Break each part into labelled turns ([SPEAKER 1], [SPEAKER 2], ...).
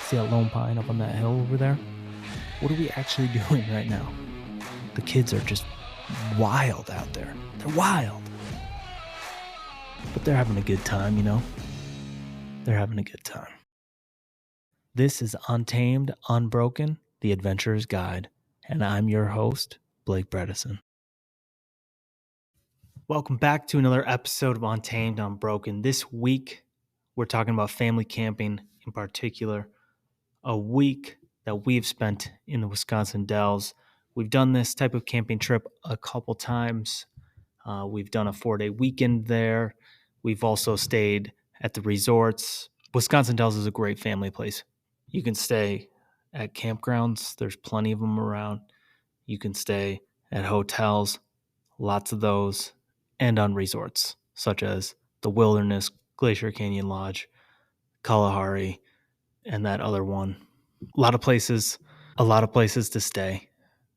[SPEAKER 1] See that lone pine up on that hill over there? What are we actually doing right now? The kids are just wild out there. They're wild. But they're having a good time, you know? They're having a good time. This is Untamed, Unbroken, The Adventurer's Guide, and I'm your host, Blake Bredesen. Welcome back to another episode of Untamed, Unbroken. This week, we're talking about family camping in particular, a week that we've spent in the Wisconsin Dells. We've done this type of camping trip a couple times. We've done a 4-day weekend there. We've also stayed at the resorts. Wisconsin Dells is a great family place. You can stay at campgrounds. There's plenty of them around. You can stay at hotels, lots of those, and on resorts, such as the Wilderness, Glacier Canyon Lodge, Kalahari, and that other one. A lot of places to stay.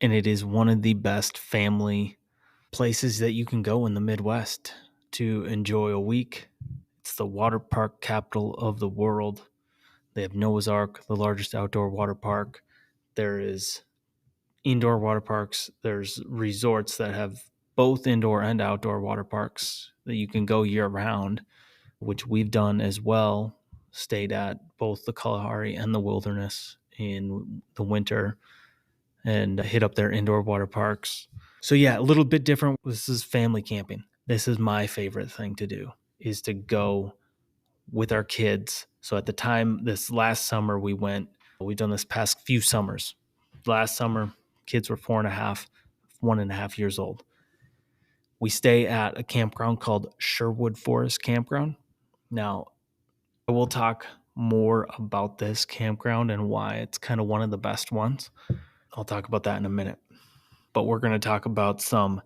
[SPEAKER 1] And it is one of the best family places that you can go in the Midwest to enjoy a week. It's the water park capital of the world. They have Noah's Ark, the largest outdoor water park. There is indoor water parks. There's resorts that have both indoor and outdoor water parks that you can go year round, which we've done as well. Stayed at both the Kalahari and the Wilderness in the winter and hit up their indoor water parks. So yeah, a little bit different. This is family camping. This is my favorite thing to do, is to go with our kids. So at the time, this last summer we've done this past few summers. Last summer, kids were 1.5 years old. We stay at a campground called Sherwood Forest Campground. Now, I will talk more about this campground and why it's kind of one of the best ones. I'll talk about that in a minute. But we're going to talk about some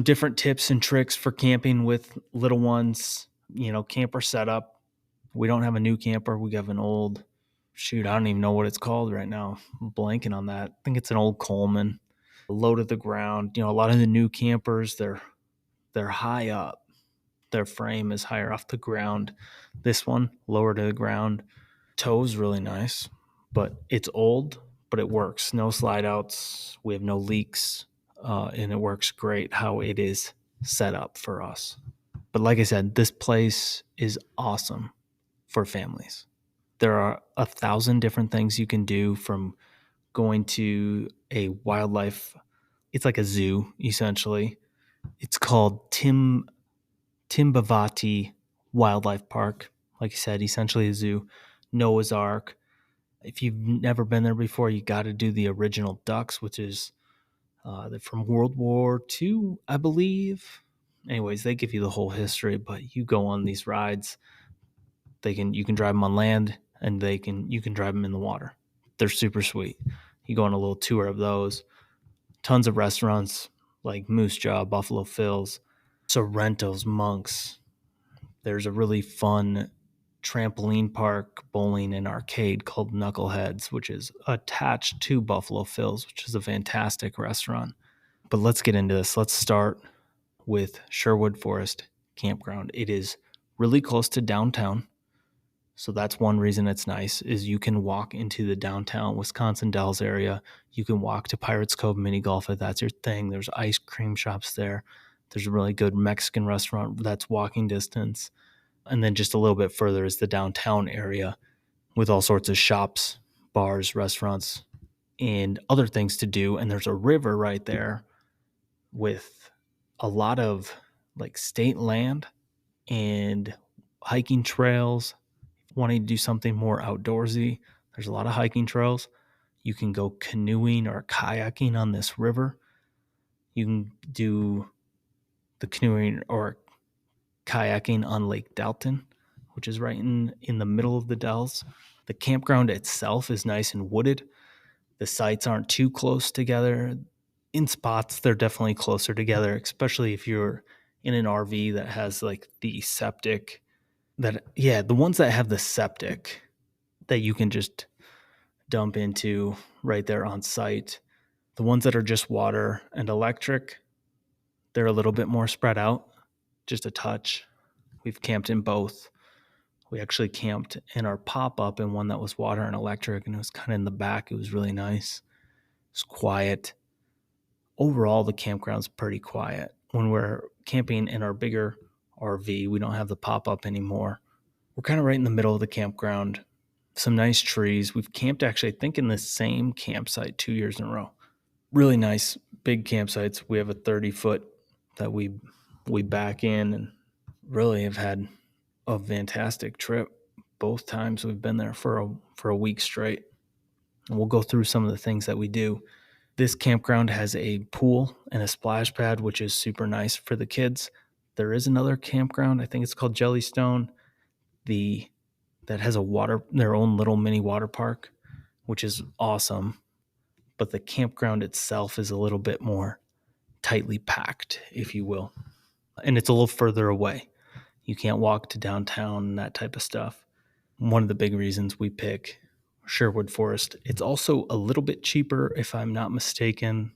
[SPEAKER 1] different tips and tricks for camping with little ones, camper setup. We don't have a new camper. We have an old, I don't even know what it's called right now. I'm blanking on that. I think it's an old Coleman, low to the ground. A lot of the new campers, they're high up. Their frame is higher off the ground. This one, lower to the ground. Tow's really nice, but it's old, but it works. No slide outs. We have no leaks, and it works great how it is set up for us. But like I said, this place is awesome for families. There are 1,000 different things you can do, from going to a wildlife. It's like a zoo, essentially. It's called Timbavati Wildlife Park. Like I said, essentially a zoo. Noah's Ark. If you've never been there before, you got to do the original ducks, which is they're from World War II, I believe. Anyways, they give you the whole history, but you go on these rides. You can drive them on land, and you can drive them in the water. They're super sweet. You go on a little tour of those. Tons of restaurants like Moose Jaw, Buffalo Phil's, Sorrento's, Monk's. There's a really fun trampoline park, bowling, and arcade called Knuckleheads, which is attached to Buffalo Phil's, which is a fantastic restaurant. But let's get into this. Let's start with Sherwood Forest Campground. It is really close to downtown. So that's one reason it's nice, is you can walk into the downtown Wisconsin Dells area. You can walk to Pirates Cove Mini Golf if that's your thing. There's ice cream shops there. There's a really good Mexican restaurant that's walking distance. And then just a little bit further is the downtown area with all sorts of shops, bars, restaurants, and other things to do. And there's a river right there with a lot of like state land and hiking trails. Wanting to do something more outdoorsy, there's a lot of hiking trails. You can go canoeing or kayaking on this river. You can do the canoeing or kayaking on Lake Dalton, which is right in the middle of the Dells. The campground itself is nice and wooded. The sites aren't too close together. In spots, they're definitely closer together, especially if you're in an RV that has like the septic. The ones that have the septic that you can just dump into right there on site. The ones that are just water and electric, they're a little bit more spread out, just a touch. We've camped in both. We actually camped in our pop-up in one that was water and electric, and it was kind of in the back. It was really nice. It was quiet. Overall, the campground's pretty quiet. When we're camping in our bigger RV, we don't have the pop-up anymore. We're kind of right in the middle of the campground. Some nice trees. We've camped actually, I think, in the same campsite 2 years in a row. Really nice, big campsites. We have a 30-foot that we back in, and really have had a fantastic trip both times we've been there for a week straight. And we'll go through some of the things that we do. This campground has a pool and a splash pad, which is super nice for the kids. There is another campground, I think it's called Jellystone, that has their own little mini water park, which is awesome. But the campground itself is a little bit more tightly packed, if you will. And it's a little further away. You can't walk to downtown and that type of stuff. One of the big reasons we pick Sherwood Forest. It's also a little bit cheaper, if I'm not mistaken,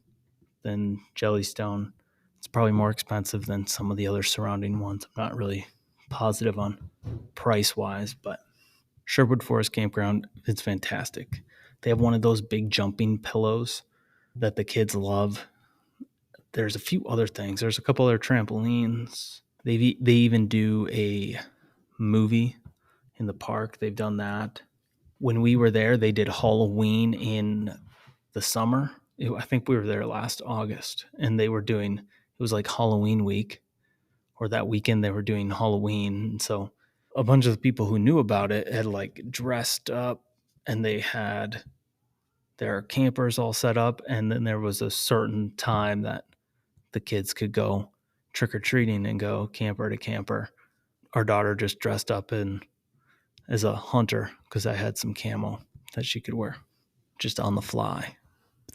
[SPEAKER 1] than Jellystone. It's probably more expensive than some of the other surrounding ones. I'm not really positive on price-wise, but Sherwood Forest Campground, it's fantastic. They have one of those big jumping pillows that the kids love. There's a few other things. There's a couple other trampolines. They even do a movie in the park. They've done that. When we were there, they did Halloween in the summer. I think we were there last August, and it was like Halloween week, or that weekend they were doing Halloween. And so a bunch of the people who knew about it had like dressed up, and they had their campers all set up. And then there was a certain time that the kids could go trick-or-treating and go camper to camper. Our daughter just dressed up as a hunter because I had some camo that she could wear just on the fly.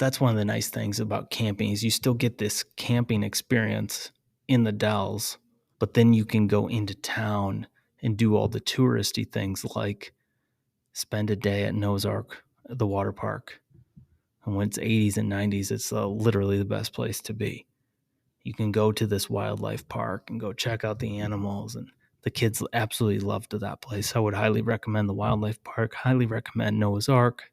[SPEAKER 1] That's one of the nice things about camping is you still get this camping experience in the Dells, but then you can go into town and do all the touristy things like spend a day at Noah's Ark, the water park. And when it's 80s and 90s, it's literally the best place to be. You can go to this wildlife park and go check out the animals, and the kids absolutely loved that place. I would highly recommend the wildlife park, highly recommend Noah's Ark.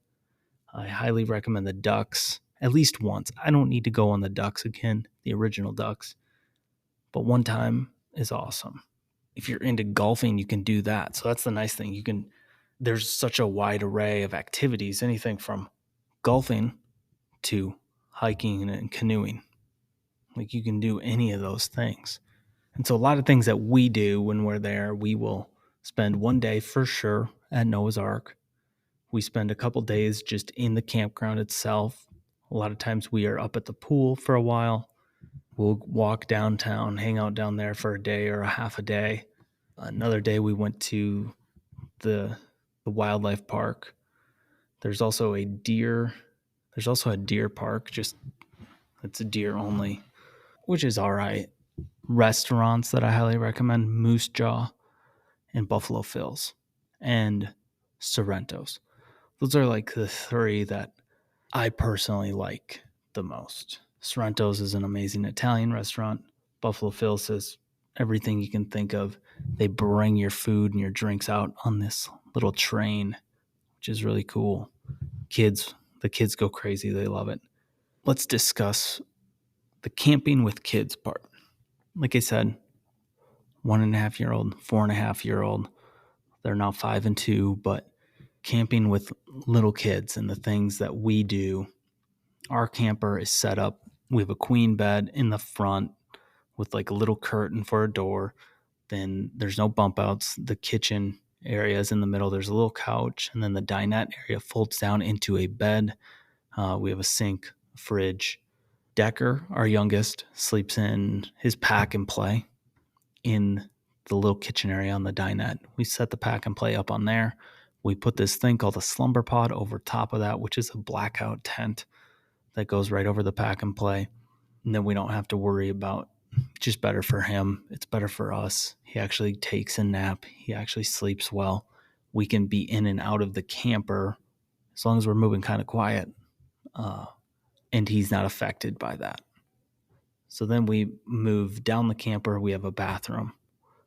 [SPEAKER 1] I highly recommend the ducks at least once. I don't need to go on the ducks again, the original ducks, but one time is awesome. If you're into golfing, you can do that. So that's the nice thing. There's such a wide array of activities, anything from golfing to hiking and canoeing. Like you can do any of those things. And so a lot of things that we do when we're there, we will spend one day for sure at Noah's Ark. We spend a couple days just in the campground itself. A lot of times we are up at the pool for a while. We'll walk downtown, hang out down there for a day or a half a day. Another day we went to the wildlife park. There's also a deer park, just it's a deer only, which is all right. Restaurants that I highly recommend: Moose Jaw and Buffalo Phil's and Sorrento's. Those are like the three that I personally like the most. Sorrento's is an amazing Italian restaurant. Buffalo Phil's is everything you can think of. They bring your food and your drinks out on this little train, which is really cool. The kids go crazy. They love it. Let's discuss the camping with kids part. Like I said, 1.5-year-old, 4.5-year-old. They're now 5 and 2, but camping with little kids and the things that we do, our camper is set up. We have a queen bed in the front with like a little curtain for a door. Then there's no bump outs. The kitchen area is in the middle. There's a little couch, and then the dinette area folds down into a bed. We have a sink, fridge. Decker, our youngest, sleeps in his pack and play in the little kitchen area on the dinette. We set the pack and play up on there. We put this thing called a slumber pod over top of that, which is a blackout tent that goes right over the pack and play. And then we don't have to worry about, just better for him. It's better for us. He actually takes a nap. He actually sleeps well. We can be in and out of the camper as long as we're moving kind of quiet. And he's not affected by that. So then we move down the camper. We have a bathroom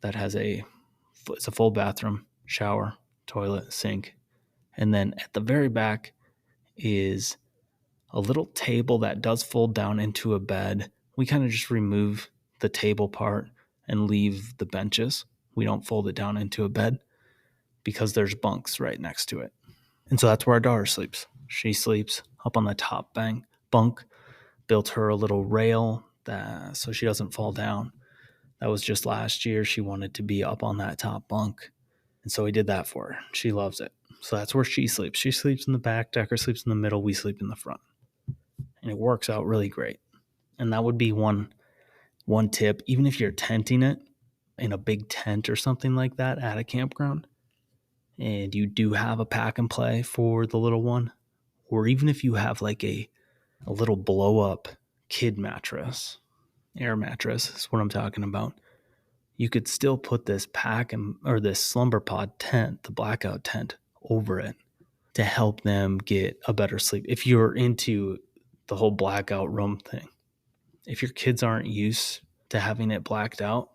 [SPEAKER 1] that it's a full bathroom, shower, toilet, sink. And then at the very back is a little table that does fold down into a bed. We kind of just remove the table part and leave the benches. We don't fold it down into a bed because there's bunks right next to it. And so that's where our daughter sleeps. She sleeps up on the top bunk. Built her a little rail so she doesn't fall down. That was just last year. She wanted to be up on that top bunk. And so we did that for her. She loves it. So that's where she sleeps. She sleeps in the back. Decker sleeps in the middle. We sleep in the front. And it works out really great. And that would be one tip. Even if you're tenting it in a big tent or something like that at a campground, and you do have a pack and play for the little one, or even if you have like a little blow up kid mattress, air mattress is what I'm talking about, you could still put this or this slumber pod tent, the blackout tent, over it to help them get a better sleep. If you're into the whole blackout room thing, if your kids aren't used to having it blacked out,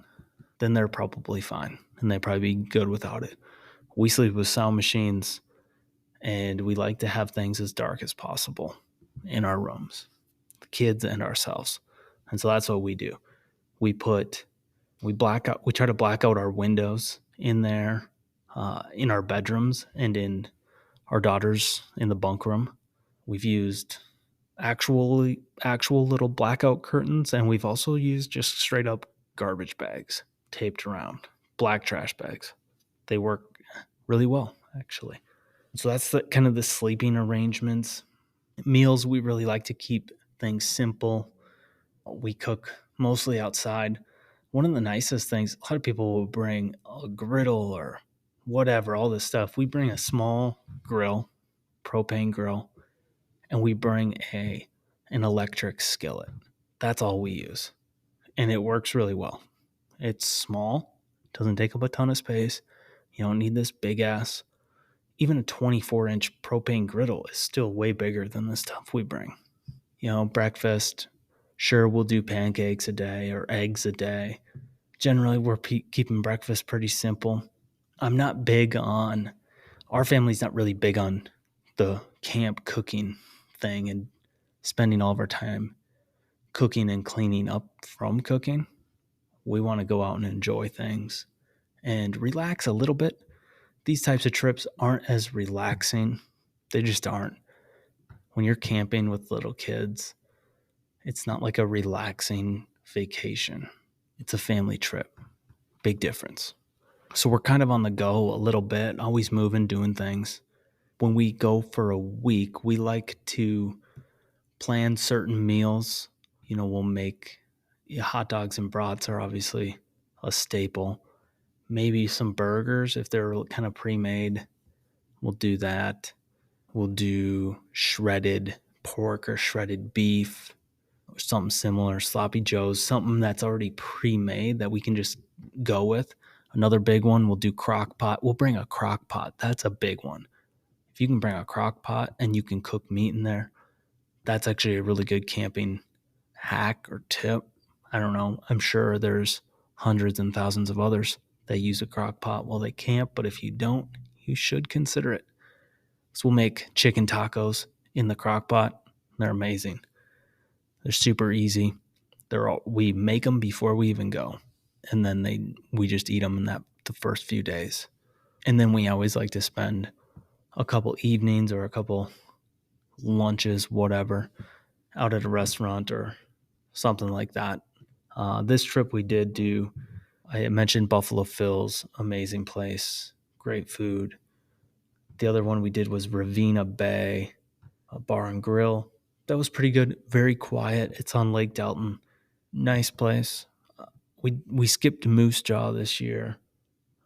[SPEAKER 1] then they're probably fine and they'd probably be good without it. We sleep with sound machines and we like to have things as dark as possible in our rooms, the kids and ourselves. And so that's what we do. We try to black out our windows in there, in our bedrooms and in our daughters in the bunk room. We've used actual little blackout curtains, and we've also used just straight up garbage bags taped around, black trash bags. They work really well, actually. So that's kind of the sleeping arrangements. Meals, we really like to keep things simple. We cook mostly outside. One of the nicest things, a lot of people will bring a griddle or whatever, all this stuff. We bring a small grill, propane grill, and we bring an electric skillet. That's all we use. And it works really well. It's small, doesn't take up a ton of space. You don't need this big ass. Even a 24-inch propane griddle is still way bigger than the stuff we bring. Breakfast, sure, we'll do pancakes a day or eggs a day. Generally, we're keeping breakfast pretty simple. Our family's not really big on the camp cooking thing and spending all of our time cooking and cleaning up from cooking. We want to go out and enjoy things and relax a little bit. These types of trips aren't as relaxing. They just aren't. When you're camping with little kids, it's not like a relaxing vacation. It's a family trip. Big difference. So we're kind of on the go a little bit, always moving, doing things. When we go for a week, we like to plan certain meals. We'll make hot dogs and brats are obviously a staple. Maybe some burgers if they're kind of pre-made. We'll do that. We'll do shredded pork or shredded beef or something similar, sloppy joes, something that's already pre-made that we can just go with. Another big one, we'll do crockpot. We'll bring a crockpot. That's a big one. If you can bring a crockpot and you can cook meat in there, that's actually a really good camping hack or tip. I don't know. I'm sure there's hundreds and thousands of others that use a crock pot while they camp, but if you don't, you should consider it. So we'll make chicken tacos in the crock pot. They're amazing. They're super easy. We make them before we even go, and then we just eat them in the first few days. And then we always like to spend a couple evenings or a couple lunches, whatever, out at a restaurant or something like that. This trip we did do, I mentioned Buffalo Phil's, amazing place, great food. The other one we did was Ravenna Bay, a bar and grill. That was pretty good, very quiet. It's on Lake Delton. Nice place. We skipped Moose Jaw this year.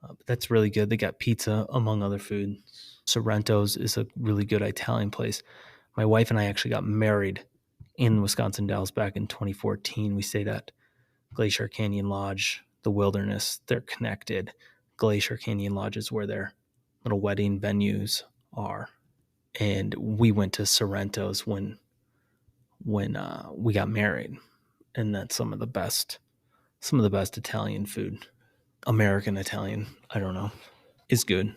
[SPEAKER 1] But that's really good. They got pizza, among other food. Sorrento's is a really good Italian place. My wife and I actually got married in Wisconsin Dells back in 2014. We stayed at Glacier Canyon Lodge, the Wilderness. They're connected. Glacier Canyon Lodge is where their little wedding venues are. And we went to Sorrento's when we got married. And that's some of the best Italian food. American Italian, I don't know. is good.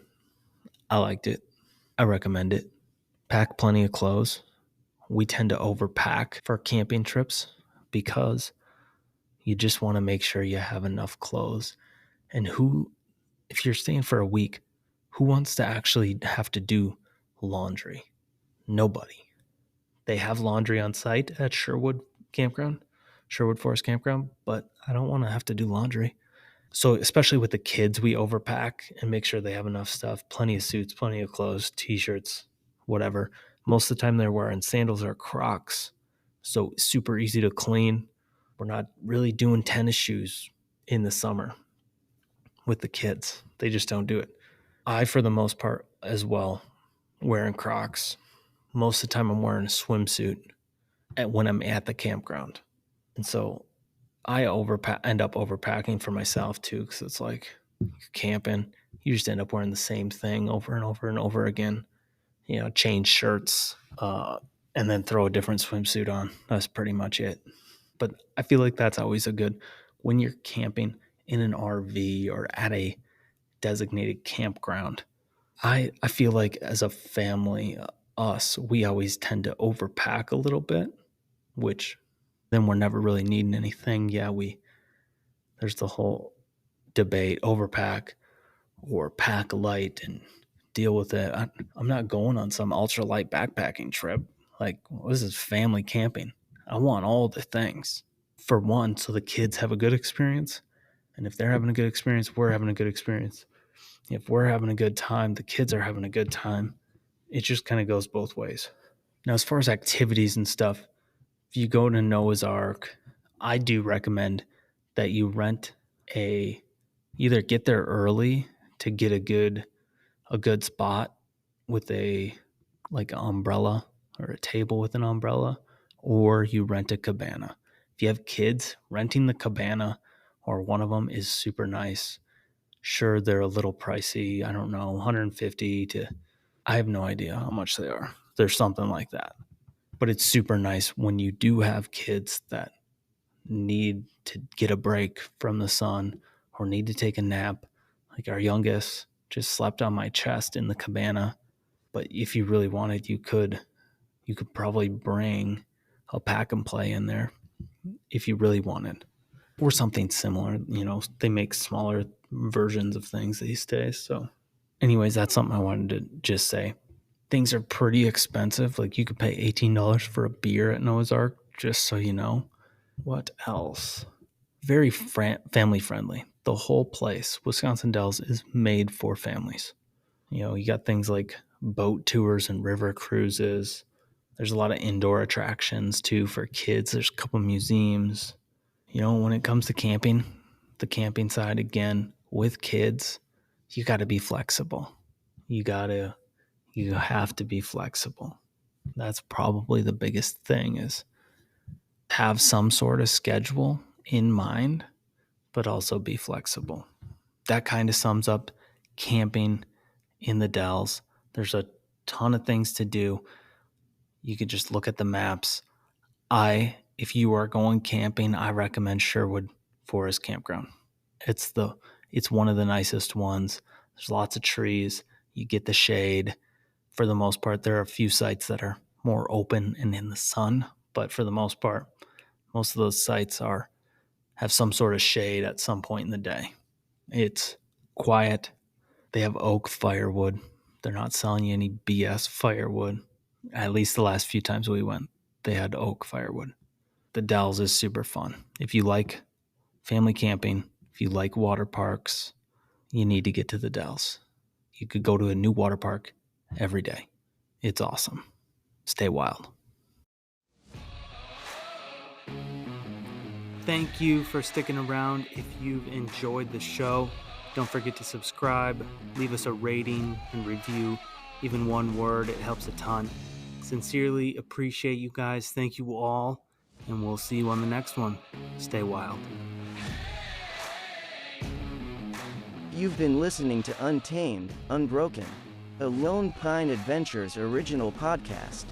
[SPEAKER 1] I liked it. I recommend it. Pack plenty of clothes. We tend to overpack for camping trips because you just want to make sure you have enough clothes. And if you're staying for a week, who wants to actually have to do laundry? Nobody. They have laundry on site at Sherwood Forest Campground, but I don't want to have to do laundry. So especially with the kids, we overpack and make sure they have enough stuff, plenty of suits, plenty of clothes, t-shirts, whatever. Most of the time they're wearing sandals or Crocs. So super easy to clean. We're not really doing tennis shoes in the summer with the kids. They just don't do it. I, for the most part as well, wearing Crocs. Most of the time I'm wearing a swimsuit when I'm at the campground. And so I end up overpacking for myself too, because it's like you're camping, you just end up wearing the same thing over and over and over again. Change shirts, and then throw a different swimsuit on. That's pretty much it. But I feel like that's always when you're camping in an RV or at a designated campground. I feel like as a family, we always tend to overpack a little bit, which then we're never really needing anything. Yeah, there's the whole debate, overpack or pack light and deal with it. I'm not going on some ultralight backpacking trip. Like, this is family camping. I want all the things. For one, so the kids have a good experience. And if they're having a good experience, we're having a good experience. If we're having a good time, the kids are having a good time. It just kind of goes both ways. Now, as far as activities and stuff, if you go to Noah's Ark, I do recommend that you either get there early to get a good spot with an umbrella or a table with an umbrella, or you rent a cabana. If you have kids, renting the cabana or one of them is super nice. Sure, they're a little pricey. I don't know, 150 to, I have no idea how much they are. There's something like that. But it's super nice when you do have kids that need to get a break from the sun or need to take a nap. Like our youngest just slept on my chest in the cabana. But if you really wanted, you could probably bring a pack and play in there if you really wanted, or something similar. They make smaller versions of things these days. So anyways, that's something I wanted to just say. Things are pretty expensive. Like, you could pay $18 for a beer at Noah's Ark, just so you know. What else? Very family friendly. The whole place, Wisconsin Dells, is made for families. You got things like boat tours and river cruises. There's a lot of indoor attractions too for kids. There's a couple museums. When it comes to camping, the camping side, again, with kids, you got to be flexible. You have to be flexible. That's probably the biggest thing, is have some sort of schedule in mind, but also be flexible. That kind of sums up camping in the Dells. There's a ton of things to do. You could just look at the maps. If you are going camping, I recommend Sherwood Forest Campground. It's one of the nicest ones. There's lots of trees. You get the shade. For the most part, there are a few sites that are more open and in the sun, but for the most part, most of those sites have some sort of shade at some point in the day. It's quiet. They have oak firewood. They're not selling you any BS firewood. At least the last few times we went, they had oak firewood. The Dells is super fun. If you like family camping, if you like water parks, you need to get to the Dells. You could go to a new water park every day. It's awesome. Stay wild. Thank you for sticking around. If you've enjoyed the show, don't forget to subscribe, leave us a rating and review. Even one word, it helps a ton. Sincerely appreciate you guys. Thank you all, and we'll see you on the next one. Stay wild.
[SPEAKER 2] You've been listening to Untamed, Unbroken, a Lone Pine Adventures original podcast.